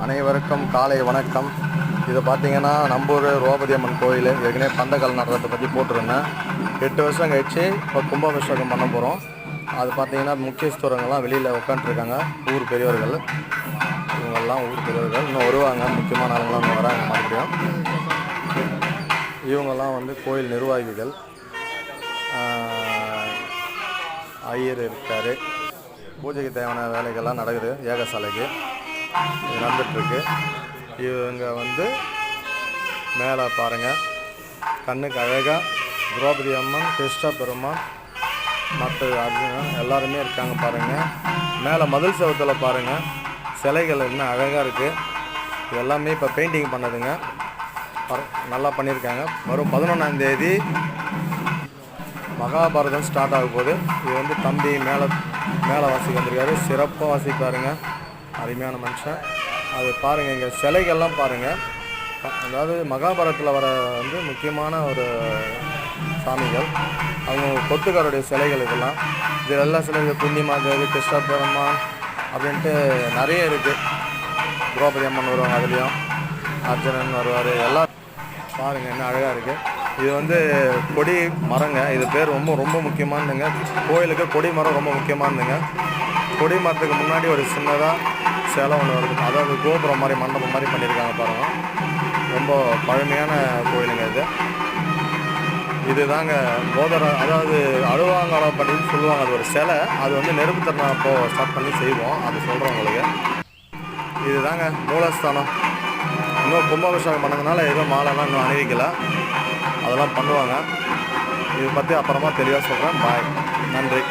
அனைவருக்கும் காலை வணக்கம். இது பார்த்தீங்கன்னா நம்பூர் ரோபதி அம்மன் கோயில். ஏற்கனவே பந்தக்கால் நடுறதை பற்றி போட்டிருந்தேன். 8 வருஷம் கழிச்சு இப்போ கும்பாபிஷேகம் பண்ண போகிறோம். அது பார்த்தீங்கன்னா முக்கியஸ்தவங்கள்லாம் வெளியில் உட்காந்துருக்காங்க. ஊர் பெரியவர்கள், இவங்கெல்லாம் ஊர் பெரியவர்கள் இன்னும் வருவாங்க. முக்கியமான ஆளுங்களாம் இன்னும் வராங்க. மறுபடியும் இவங்கெல்லாம் வந்து கோயில் நிர்வாகிகள். ஐயர் இருக்கார். பூஜைக்கு தேவையான வேலைகள்லாம் நடக்குது. ஏகசாலைக்கு இது நடந்துகிட்ருக்கு. இவங்க வந்து மேலே பாருங்கள், கண்ணுக்கு அழகாக திரௌபதி அம்மன், கிருஷ்ண பெருமான், மற்ற அர்ஜுனன் எல்லாருமே இருக்காங்க பாருங்கள். மேலே மதில் செவத்தில் பாருங்கள், சிலைகள் இன்னும் அழகாக இருக்குது. இது எல்லாமே இப்போ பெயிண்டிங் பண்ணதுங்க. நல்லா பண்ணியிருக்காங்க. வரும் 11ஆம் தேதி மகாபாரதம் ஸ்டார்ட் ஆக போகுது. இது வந்து தம்பி மேலே வாசிக்க வந்திருக்காரு. சிறப்பாக வாசிப்பாருங்க. அருமையான மனுஷன். அது பாருங்கள், இங்கே சிலைகள்லாம் பாருங்கள். அதாவது மகாபாரதத்தில் வர வந்து முக்கியமான ஒரு சாமிகள், அவங்க கொத்துக்காரருடைய சிலைகள். இதெல்லாம் இது எல்லா சிலைகள் குந்திமாதேவி, கிருஷ்ண பெருமான் அப்படின்ட்டு நிறைய இருக்குது. திரௌபதி அம்மன் வருவாங்க, அதுலேயும் அர்ஜுனன் வருவார். எல்லாம் பாருங்கள் என்ன அழகாக இருக்குது. இது வந்து கொடி மரங்க. இது பேர் ரொம்ப முக்கியமானதுங்க. கோயிலுக்கு கொடி மரம் ரொம்ப முக்கியமானதுங்க. கொடி மரத்துக்கு முன்னாடி ஒரு சின்னதாக சிலை ஒன்று வருது. அதாவது கோபுரம் மாதிரி, மண்டபம் மாதிரி பண்ணியிருக்காங்க பாருங்கள். ரொம்ப பழமையான கோயிலுங்க இது. இதுதாங்க அதாவது அழுவாங்காலப்பட்டின்னு சொல்லுவாங்க. அது ஒரு சிலை. அது வந்து நெருப்பு தருணம் அப்போது ஸ்டார்ட் பண்ணி செய்வோம். அது சொல்கிறோம் உங்களுக்கு. இதுதாங்க மூலஸ்தானம். இன்னும் கும்பாபிஷேகம் பண்ணதுனால எதுவும் மாலைலாம் இன்னும் அணிவிக்கலை. அதெல்லாம் பண்ணுவாங்க. இதை பற்றி அப்புறமா தெளிவாக சொல்கிறேன். பாய். நன்றி.